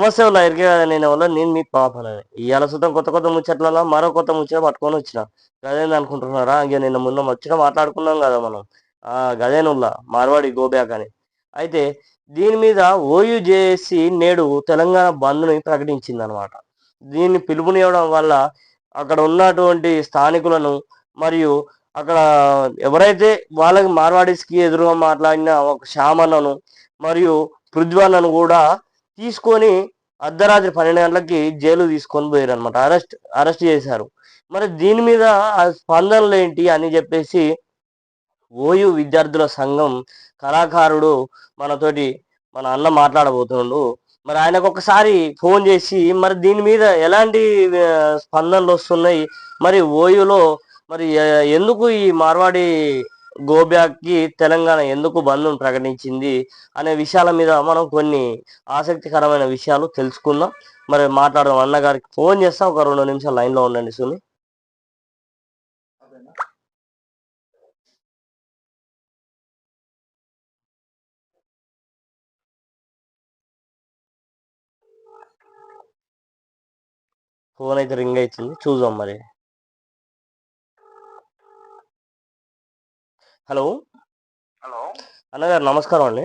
సమస్య ఉన్నా ఎరికే కదా నేను ఎవరో నేను మీ పాపనని. ఇయాల సుతం కొత్త కొత్త ముచ్చట్లలో మరో కొత్త ముచ్చట పట్టుకొని వచ్చిన. గదేంది అనుకుంటున్నారా? ఇగ నిన్న మొన్న ముచ్చట మాట్లాడుకున్నాం కదా మనం. గదేనుల్లా మార్వాడి గోబ్యాక్ అని. అయితే దీని మీద ఓయూజేఏసీ నేడు తెలంగాణ బంద్‌ని ప్రకటించిందనమాట. దీన్ని పిలుపునివ్వడం వల్ల అక్కడ ఉన్నటువంటి స్థానికులను మరియు అక్కడ ఎవరైతే వాళ్ళకి మార్వాడీస్‌కి ఎదురుగా మాట్లాడిన ఒక శ్యామన్నను మరియు పృథ్వన్నను కూడా తీసుకొని అర్ధరాత్రి 12 గంటలకి జైలు తీసుకొని పోయారనమాట. అరెస్ట్ చేశారు. మరి దీని మీద ఆ స్పందనలు ఏంటి అని చెప్పేసి ఓయూ విద్యార్థుల సంఘం కళాకారుడు మనతోటి మన అన్న మాట్లాడబోతుండు. మరి ఆయనకు ఒకసారి ఫోన్ చేసి మరి దీని మీద ఎలాంటి స్పందనలు వస్తున్నాయి, మరి ఓయూలో మరి ఎందుకు ఈ మార్వాడి గోబ్యాక్కి తెలంగాణ ఎందుకు బంద్ను ప్రకటించింది అనే విషయాల మీద మనం కొన్ని ఆసక్తికరమైన విషయాలు తెలుసుకుందాం. మరి మాట్లాడదాం. అన్నగారికి ఫోన్ చేస్తా, ఒక 2 నిమిషాలు లైన్లో ఉండండి సుని. ఫోన్ అయితే రింగ్ అవుతుంది, చూద్దాం మరి. హలో అన్నగారు, నమస్కారం అండి.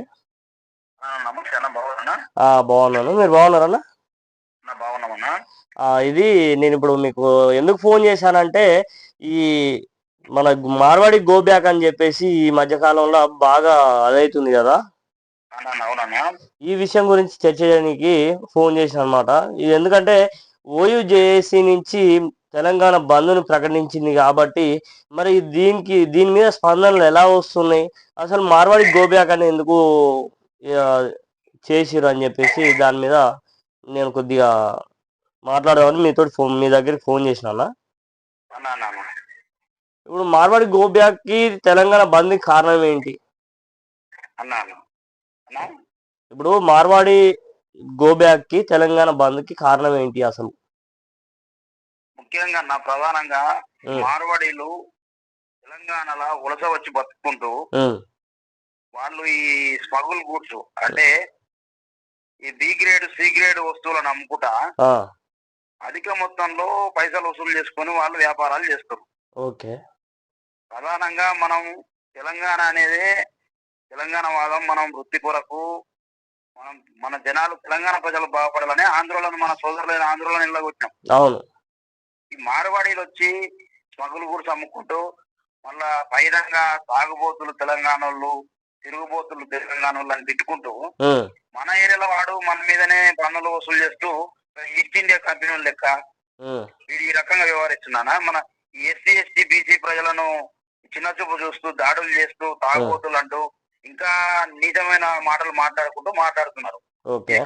బాగున్నాను, మీరు బాగున్నారన్నా? ఇది నేను ఇప్పుడు మీకు ఎందుకు ఫోన్ చేశానంటే, ఈ మన మార్వాడి గోబ్యాక్ అని చెప్పేసి ఈ మధ్యకాలంలో బాగా అదవుతుంది కదా, ఈ విషయం గురించి చర్చ చేయడానికి ఫోన్ చేశాను అనమాట. ఇది ఎందుకంటే ఓయూజేఏసీ నుంచి తెలంగాణ బంద్ను ప్రకటించింది కాబట్టి మరి దీని మీద స్పందనలు ఎలా వస్తున్నాయి, అసలు మార్వాడి గోబ్యాక్ అని ఎందుకు చేసిరు అని చెప్పేసి దాని మీద నేను కొద్దిగా మాట్లాడదామని మీ దగ్గరికి ఫోన్ చేసినా. ఇప్పుడు మార్వాడి గోబ్యాక్కి తెలంగాణ బంద్కి కారణం ఏంటి? ఇప్పుడు మార్వాడి గోబ్యాక్కి తెలంగాణ బంద్కి కారణం ఏంటి అసలు? ముఖ్యంగా ప్రధానంగా మార్వాడీలు తెలంగాణలో వలస వచ్చి బతుకుంటూ వాళ్ళు ఈ స్మగుల్ గూడ్స్ అంటే ఈ బి గ్రేడ్ సి గ్రేడ్ వస్తువులను అమ్ముకుంటా అధిక మొత్తంలో పైసలు వసూలు చేసుకొని వాళ్ళు వ్యాపారాలు చేస్తారు. ఓకే. ప్రధానంగా మనం తెలంగాణ అనేది తెలంగాణ వాదం, మనం వృత్తి కొరకు మన జనాలు తెలంగాణ ప్రజలు బాగుపడాలని ఆంధ్రలో మన సోదరులైన ఆంధ్రలో నిలగొచ్చాం. అవును. ఈ మార్వాడీలు వచ్చి స్మగుల్ గూడ్స్ అమ్ముకుంటూ మళ్ళా పైరంగా తాగుబోతులు తెలంగాణోళ్ళు, తిరుగుబోతులు తెలంగాణోళ్ళు అని తిట్టుకుంటూ మన ఏరియాలో వాడు మన మీదనే పన్నులు వసూలు చేస్తూ ఈస్ట్ ఇండియా కంపెనీ లెక్క వీడు ఈ రకంగా వ్యవహరిస్తున్నానా. మన ఎస్సీ ఎస్టీ బీసీ ప్రజలను చిన్న చూపు చూస్తూ దాడులు చేస్తూ తాగుబోతులు అంటూ ఇంకా నిజమైన మాటలు మాట్లాడుతున్నారు.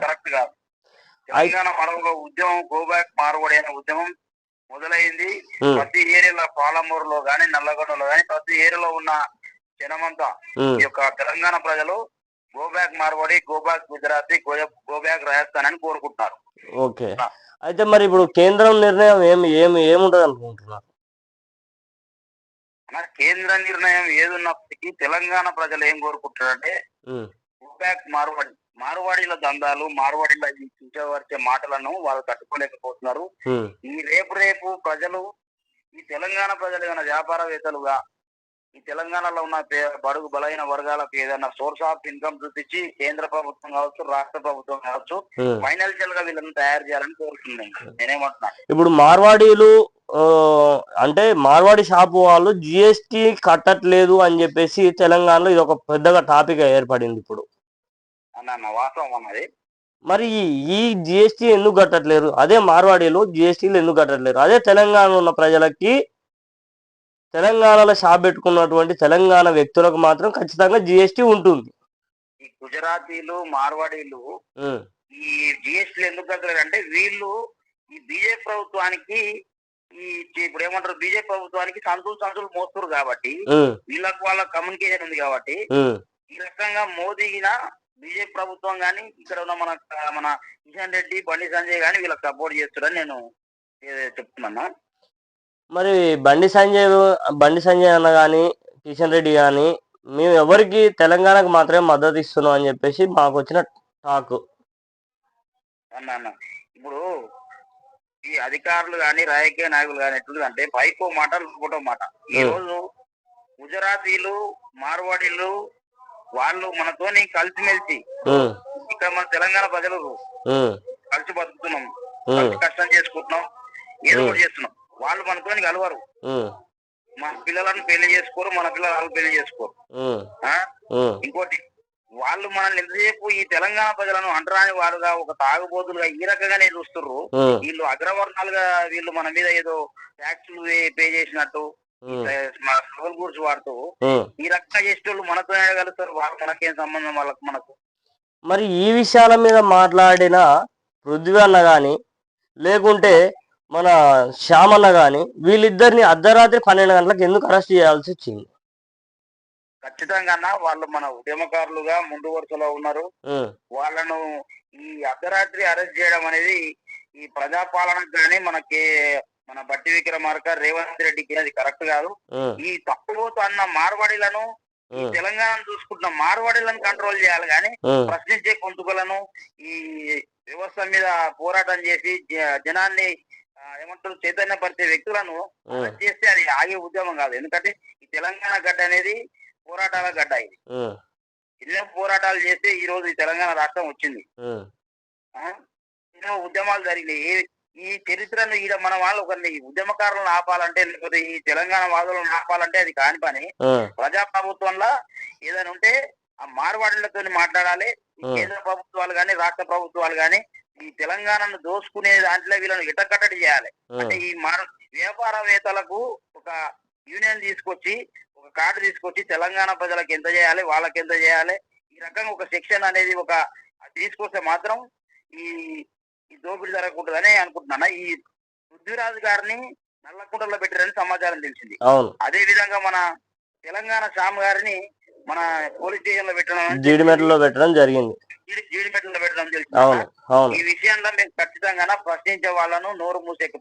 కరెక్ట్ కాదు. తెలంగాణ మరొక ఉద్యమం గోబ్యాక్ మార్వాడి అనే ఉద్యమం మొదలైంది. ప్రతి ఏరియాలో పాలమూరులో గాని నల్లగొండలో గాని ప్రతి ఏరియాలో ఉన్న జనమంతా ఈ యొక్క తెలంగాణ ప్రజలు go back Marwari, go back Gujarati, go back Rajasthan అని కోరుకుంటున్నారు. ఓకే. అయితే మరి ఇప్పుడు కేంద్రం నిర్ణయం ఏముంటది అనుకుంటున్నారు? కేంద్ర నిర్ణయం ఏదున్నప్పటికీ తెలంగాణ ప్రజలు ఏం కోరుకుంటారంటే గోబ్యాక్ మార్వాడీల దందాలు, మార్వాడీల కించపరిచే మాటలను వాళ్ళు తట్టుకోలేకపోతున్నారు. ఈ రేపు ప్రజలు ఈ తెలంగాణ ప్రజలు ఏమైనా వ్యాపారవేత్తలుగా ఈ తెలంగాణలో ఉన్న బడుగు బలైన వర్గాలకు ఏదైనా సోర్స్ ఆఫ్ ఇన్కమ్ చూపించి కేంద్ర ప్రభుత్వం కావచ్చు, రాష్ట్ర ప్రభుత్వం కావచ్చు, ఫైనాన్షియల్ గా వీళ్ళని తయారు చేయాలని కోరుతున్నాను. నేనేమంటున్నా, ఇప్పుడు మార్వాడీలు అంటే మార్వాడి షాపు వాళ్ళు జిఎస్టీ కట్టట్లేదు అని చెప్పేసి తెలంగాణలో ఇది ఒక పెద్దగా టాపిక్ ఏర్పడింది ఇప్పుడు. వాస్తవం అన్నది. మరి ఈ జిఎస్టీ ఎందుకు కట్టట్లేరు? అదే మార్వాడీలు జిఎస్టీలు ఎందుకు కట్టట్లేరు? అదే తెలంగాణలో ఉన్న ప్రజలకి, తెలంగాణలో షాప్ పెట్టుకున్నటువంటి తెలంగాణ వ్యక్తులకు మాత్రం ఖచ్చితంగా జిఎస్టీ ఉంటుంది. ఈ గుజరాతీలు, మార్వాడీలు ఈ జిఎస్టీలు ఎందుకు కట్టలేరు అంటే వీళ్ళు ఈ బీజేపీ ప్రభుత్వానికి ఇప్పుడు ఏమంటారు, బీజేపీ ప్రభుత్వానికి సంచులు మోస్తున్నారు కాబట్టి వీళ్ళకు వాళ్ళ కమ్యూనికేషన్ ఉంది కాబట్టి ఈ రకంగా మోదీన బీజేపీ ప్రభుత్వం గాని ఇక్కడ ఉన్న మన కిషన్ రెడ్డి, బండి సంజయ్ గాని వీళ్ళకి సపోర్ట్ చేస్తారని నేను చెప్తున్నా. మరి బండి సంజయ్ అన్న కానీ కిషన్ రెడ్డి కానీ మేము ఎవరికి తెలంగాణకు మాత్రమే మద్దతు ఇస్తున్నాం అని చెప్పేసి మాకు వచ్చిన టాక్. అన్న అన్న ఇప్పుడు ఈ అధికారులు గాని రాజకీయ నాయకులు గాని ఎట్లుందంటే పైకో మాట లోపటో మాట. ఈ రోజు గుజరాతీలు మార్వాడీలు వాళ్ళు మనతోని కలిసిమెలిసి ఇక్కడ మన తెలంగాణ ప్రజలు కలిసి బతుకుతున్నాం, కలిసి కష్టం చేసుకుంటున్నాం, ఏదో ఒకటి చేస్తున్నాం. వాళ్ళు మనతోని కలవరు, మన పిల్లలను పెళ్లి చేసుకోరు, మన పిల్లలు పెళ్లి చేసుకోరు. ఇంకోటి వాళ్ళు మనల్ని ఎంతసేపు ఈ తెలంగాణ ప్రజలను అంటరాని వారుగా ఒక తాగుబోతులుగా ఈ రకంగానే చూస్తుర్రు. వీళ్ళు అగ్రవర్ణాలుగా వీళ్ళు మన మీద ఏదో ట్యాక్సులు పే చేసినట్టు స్మగుల్ గూడ్స్ వాడుతూ ఈ రకంగా చేసేటోళ్ళు మనతో కలుస్తారు. వాళ్ళు మనకేం సంబంధం వాళ్ళకు మనకు. మరి ఈ విషయాల మీద మాట్లాడిన పృథ్వీ అన్న గాని లేకుంటే మన శ్యామన్న గాని వీళ్ళిద్దరిని అర్ధరాత్రి 12 గంటలకు ఎందుకు అరెస్ట్ చేయాల్సి వచ్చింది? ఖచ్చితంగా వాళ్ళు మన ఉద్యమకారులుగా ముందు వరుసలో ఉన్నారు. వాళ్ళను ఈ అర్ధరాత్రి అరెస్ట్ చేయడం అనేది ఈ ప్రజాపాలనకు గాని మన బట్టి విక్రమార్క రేవంత్ రెడ్డికి అది కరెక్ట్ కాదు. ఈ తప్పుబోతు అన్న మార్వాడీలను ఈ తెలంగాణను చూసుకుంటున్న మార్వాడీలను కంట్రోల్ చేయాలి కానీ ప్రశ్నించే గొంతుకలను ఈ వ్యవస్థ మీద పోరాటం చేసి జనాన్ని ఏమంటారు చైతన్యపరిచే వ్యక్తులను అరెస్ట్ చేస్తే అది ఆగే ఉద్యమం కాదు. ఎందుకంటే ఈ తెలంగాణ గడ్డ అనేది పోరాటాల గడ్డ. ఇది ఎన్నో పోరాటాలు చేస్తే ఈ రోజు ఈ తెలంగాణ రాష్ట్రం వచ్చింది. ఎన్నో ఉద్యమాలు జరిగినాయి. ఈ చరిత్రను ఈడ మన వాళ్ళు ఒకరిని ఉద్యమకారులను ఆపాలంటే లేకపోతే ఈ తెలంగాణ వాదులను ఆపాలంటే అది కాని పని. ప్రజా ప్రభుత్వంలో ఏదైనా ఉంటే ఆ మార్వాడులతో మాట్లాడాలి. కేంద్ర ప్రభుత్వాలు గాని రాష్ట్ర ప్రభుత్వాలు గాని ఈ తెలంగాణను దోసుకునే దాంట్లో వీళ్ళని ఇటకట్టడి చేయాలి. అంటే ఈ వ్యాపారవేత్తలకు ఒక యూనియన్ తీసుకొచ్చి ఒక కార్డు తీసుకొచ్చి తెలంగాణ ప్రజలకు ఎంత చేయాలి, వాళ్ళకి ఎంత చేయాలి, ఈ రకంగా ఒక సెక్షన్ అనేది ఒక తీసుకొస్తే మాత్రం ఈ దోపిడీ జరగకూడదని అనుకుంటున్నా. ఈ పృథ్వీరాజు గారిని నల్లకుంటలో పెట్టారని సమాచారం తెలిసింది. అదే విధంగా మన తెలంగాణ శ్యామ్ గారిని మన పోలీస్ స్టేషన్ లో జీడిమెట్లలో పెట్టడం జరిగింది. జీడిమెట్లలో పెట్టడం తెలిసింది. ఈ విషయంలో మేము ఖచ్చితంగా ప్రశ్నించే వాళ్ళను నోరు మూసేకి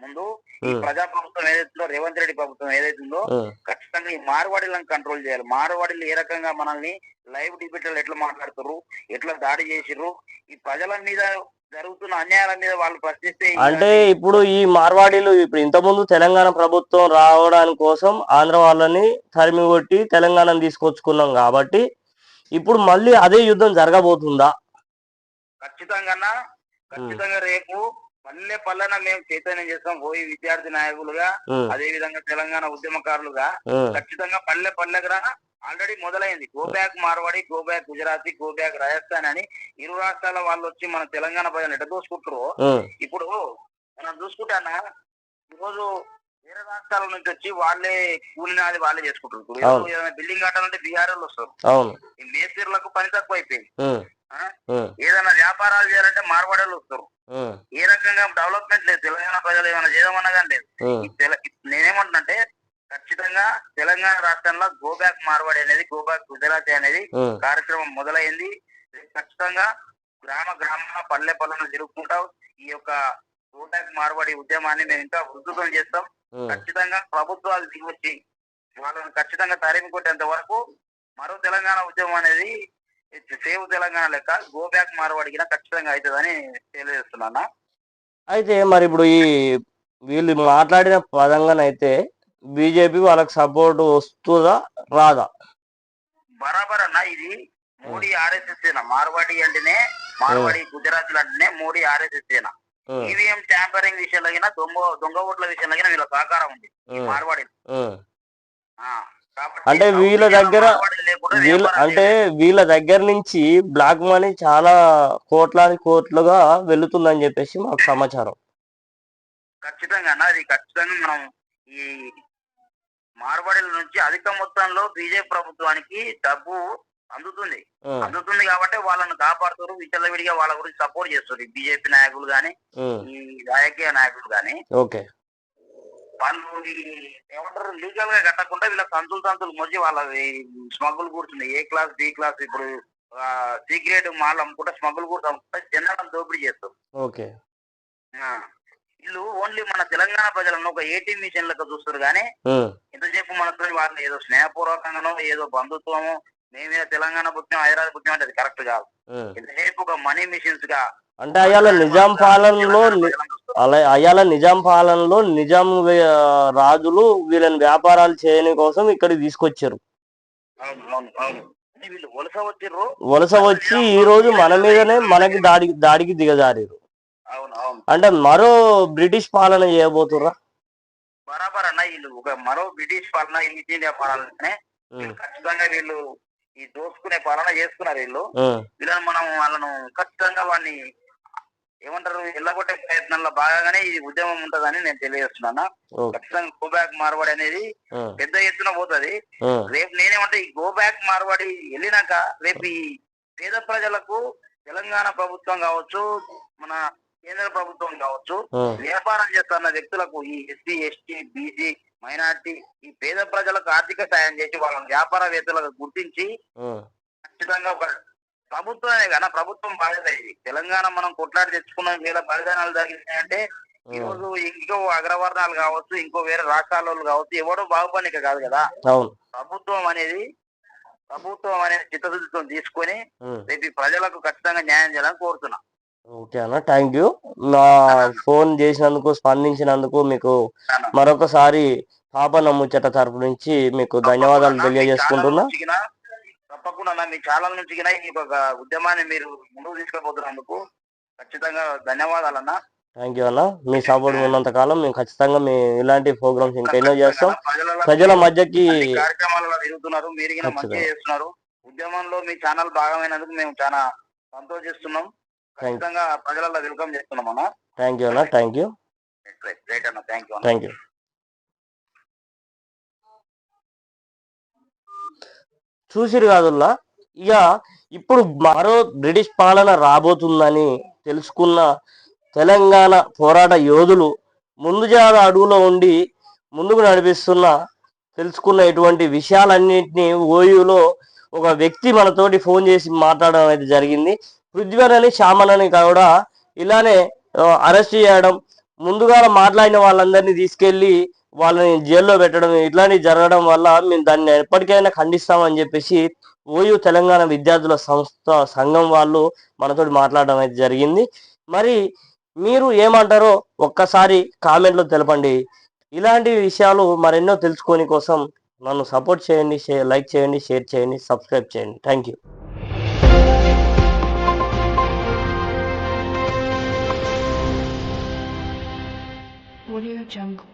ముందు ఈ ప్రజా ప్రభుత్వం ఏదైతుందో రేవంత్ రెడ్డి ప్రభుత్వం ఏదైతుందో ఖచ్చితంగా ఈ మార్వాడీలను కంట్రోల్ చేయాలి. మార్వాడీలు ఏ రకంగా మనల్ని లైవ్ డిబేట్లు ఎట్లా మాట్లాడుతారు, ఎట్లా దాడి చేసిర్రు, ఈ ప్రజల మీద జరుగుతున్న అన్యాయాల మీద వాళ్ళు ప్రశ్నిస్తే అంటే ఇప్పుడు ఈ మార్వాడీలు ఇప్పుడు ఇంతకుముందు తెలంగాణ ప్రభుత్వం రావడానికి కోసం ఆంధ్ర వాళ్ళని తరిమి కొట్టి తెలంగాణను తీసుకొచ్చుకున్నాం కాబట్టి ఇప్పుడు మళ్ళీ అదే యుద్ధం జరగబోతుందా? ఖచ్చితంగా రేపు పల్లెన మేము చైతన్యం చేస్తాం. పోయి విద్యార్థి నాయకులుగా అదే విధంగా తెలంగాణ ఉద్యమకారులుగా ఖచ్చితంగా పల్లెగా ఆల్రెడీ మొదలైంది. Go back Marwari, go back Gujarati, go back Rajasthan అని ఇరు రాష్ట్రాల వాళ్ళు వచ్చి మన తెలంగాణ ప్రజలు ఎట్లా చూసుకుంటారు. ఇప్పుడు మనం చూసుకుంటానా ఈరోజు వేరే రాష్ట్రాల నుంచి వచ్చి వాళ్ళే కూలినాది వాళ్ళే చేసుకుంటారు. ఏదైనా బిల్డింగ్ కట్టాలంటే బీహార్ వాళ్ళు వస్తారు. ఈ మేస్త్రీలకు పని తక్కువ అయిపోయింది. ఏదైనా వ్యాపారాలు చేయాలంటే మార్వాడీలు వస్తారు. ఏ రకంగా డెవలప్మెంట్ లేదు. తెలంగాణ ప్రజలు ఏమైనా చేయమన్నా కానీ లేదు. నేనేమంటున్నంటే ఖచ్చితంగా తెలంగాణ రాష్ట్రంలో గో బ్యాక్ మార్వాడి అనేది, గో బ్యాక్ గుజరాతీ అనేది కార్యక్రమం మొదలైంది. ఖచ్చితంగా గ్రామ పల్లెను తిరుగుకుంటాం. ఈ యొక్క గో బ్యాక్ మార్వాడి ఉద్యమాన్ని మేము ఇంకా ఉధృతం చేస్తాం. ఖచ్చితంగా ప్రభుత్వాలు దిగొచ్చి వాళ్ళని ఖచ్చితంగా తరిమి కొట్టేంత వరకు మరో తెలంగాణ ఉద్యమం అనేది సేవ్ తెలంగాణ లెక్క గో బ్యాక్ మార్వాడికి ఖచ్చితంగా అవుతుందని తెలియజేస్తున్నా. అయితే మరి ఇప్పుడు ఈ వీళ్ళు మాట్లాడిన పదంగానైతే బీజేపీ వాళ్ళకి సపోర్ట్ వస్తుందా రాదా? బరాబర్ అన్న. ఇది మోడీ ఆర్ఎస్ఎస్ ఏనా మార్వాడి అంటేనే, మార్వాడి గుజరాతీలు అంటేనే మోడీ ఆర్ఎస్ఎస్ ఏనా. ఈవీఎం ట్యాంపరింగ్ విషయంలో దొంగ ఓట్ల విషయంలో వీళ్ళ సహకారం ఉంది మార్వాడి. అంటే వీళ్ళ దగ్గర నుంచి బ్లాక్ మనీ చాలా కోట్లుగా వెళుతుందని చెప్పేసి మాకు సమాచారం. ఖచ్చితంగా అది ఖచ్చితంగా మనం ఈ మార్వాడీల నుంచి అధిక మొత్తంలో బీజేపీ ప్రభుత్వానికి డబ్బు అందుతుంది కాబట్టి వాళ్ళని కాపాడుతారు. విచ్చలవిడిగా వాళ్ళ గురించి సపోర్ట్ చేస్తారు బీజేపీ నాయకులు గాని ఈ రాజకీయ నాయకులు గాని. వాళ్ళు ఏమంటారు లీగల్ గా కట్టకుండా వీళ్ళ సంతులు మొచ్చి వాళ్ళ స్మగుల్ కూర్చున్నాయి. ఏ క్లాస్ బి క్లాస్ ఇప్పుడు సీక్రెట్ మాల్ అమ్ముకుంటే స్మగుల్ కూడా అమ్ముకుంటే జనాలను దోపిడీ చేస్తారు. వీళ్ళు ఓన్లీ మన తెలంగాణ ప్రజలను ఒక ఏటీఎం మిషన్ లెక్క చూస్తారు కానీ ఇంతసేపు మనతో వాళ్ళని ఏదో స్నేహపూర్వకంగానో ఏదో బంధుత్వమో మేమే తెలంగాణ పుట్టినాం హైదరాబాద్ పుట్టినాం అంటే అది కరెక్ట్ కాదు. ఇంతసేపు ఒక మనీ మిషన్స్ గా అంటే అయ్యాల నిజాం పాలనలో అయ్యాల నిజాం పాలనలో నిజాం రాజులు వీళ్ళని వ్యాపారాలు చేయని కోసం ఇక్కడికి తీసుకొచ్చారు. వలస వచ్చి ఈ రోజు మన మీదనే మనకి దాడికి దిగజారారు. అంటే మరో బ్రిటిష్ పాలన చేయబోతుర్రా? బరాబర్ అన్న, వీళ్ళు ఒక మరో బ్రిటిష్ పాలన ఈస్ట్ ఇండియా పాలననే ఖచ్చితంగా వీళ్ళు ఈ దోసుకునే పాలన చేసుకున్నారు. వీళ్ళని మనం వాళ్ళను ఖచ్చితంగా వాడిని ఏమంటారు ఎల్లగొట్టే ప్రయత్నంలో భాగంగానే ఈ ఉద్యమం ఉంటదని నేను తెలియజేస్తున్నాను. ఖచ్చితంగా గో బ్యాక్ మార్వాడి అనేది పెద్ద ఎత్తున పోతుంది. రేపు నేనేమంటే ఈ గో బ్యాక్ మార్వాడి వెళ్ళినాక రేపు ఈ పేద ప్రజలకు తెలంగాణ ప్రభుత్వం కావచ్చు, మన కేంద్ర ప్రభుత్వం కావచ్చు, వ్యాపారం చేస్తున్న వ్యక్తులకు ఈ ఎస్సీ, ఎస్టీ, బీసీ, మైనార్టీ ఈ పేద ప్రజలకు ఆర్థిక సాయం చేసి వాళ్ళని వ్యాపారవేత్తలకు గుర్తించి ఖచ్చితంగా ఒక ప్రభుత్వమే కదా, ప్రభుత్వం బాధ్యత ఇది. తెలంగాణ మనం కొట్లాడి తెచ్చుకున్న వేల బలిదానాలు జరిగినాయంటే ఈ రోజు ఇంకో అగ్రవర్ణాలు కావచ్చు, ఇంకో వేరే రాష్ట్రాల కావచ్చు, ఎవడో బాగుపడిక కాదు కదా. ప్రభుత్వం అనేది చిత్తశుద్ధితో తీసుకొని రేపు ప్రజలకు ఖచ్చితంగా న్యాయం చేయాలని కోరుతున్నా. ఓకే అన్న, థ్యాంక్ యూ. నా ఫోన్ చేసినందుకు, స్పందించినందుకు మీకు మరొకసారి పాపన్న ముచ్చట తరపు నుంచి మీకు ధన్యవాదాలు తెలియజేసుకుంటున్నా. తప్పకుండా మీ ఛానల్ నుంచి ఈ ఒక ఉద్యమాన్ని మీరు ముందుకు తీసుకుపోతున్నందుకు ఖచ్చితంగా ధన్యవాదాలు అన్న. థ్యాంక్ యూ అన్న. మీ సపోర్ట్ ఉన్నంత కాలం మేము ఖచ్చితంగా ఇలాంటి ప్రోగ్రామ్స్ ఇంకా ఎన్నో చేస్తాం. ప్రజల మధ్యకి కార్యక్రమాలలో తిరుగుతున్నారు, మీరు మంచిగా చేస్తున్నారు. ఉద్యమంలో మీ ఛానల్ భాగమైనందుకు మేము చాలా సంతోషిస్తున్నాం. ఖచ్చితంగా ప్రజలలో వెల్కమ్ చేస్తున్నాం అన్న. థ్యాంక్ యూ అన్న, థ్యాంక్ యూ. రైట్ అన్న, థ్యాంక్ యూ. చూసిరు కాదుల్లా, ఇక ఇప్పుడు మరో బ్రిటిష్ పాలన రాబోతుందని తెలుసుకున్న తెలంగాణ పోరాట యోధులు ముందు జాడ అడుగులో ఉండి ముందుకు నడిపిస్తున్న తెలుసుకున్న ఇటువంటి విషయాలన్నింటినీ ఓయూలో ఒక వ్యక్తి మనతోటి ఫోన్ చేసి మాట్లాడడం అయితే జరిగింది. పృథ్వీని శ్యామలని కూడా ఇలానే అరెస్ట్ చేయడం, ముందుగా మాట్లాడిన వాళ్ళందరినీ తీసుకెళ్లి వాళ్ళని జైల్లో పెట్టడం ఇట్లాంటివి జరగడం వల్ల మేము దాన్ని ఎప్పటికైనా ఖండిస్తామని చెప్పేసి ఓయూ తెలంగాణ విద్యార్థుల సంఘం వాళ్ళు మనతోటి మాట్లాడడం అయితే జరిగింది. మరి మీరు ఏమంటారో ఒక్కసారి కామెంట్లో తెలపండి. ఇలాంటి విషయాలు మరెన్నో తెలుసుకొని కోసం నన్ను సపోర్ట్ చేయండి, లైక్ చేయండి, షేర్ చేయండి, సబ్స్క్రైబ్ చేయండి. Thank you. Audio Jungle.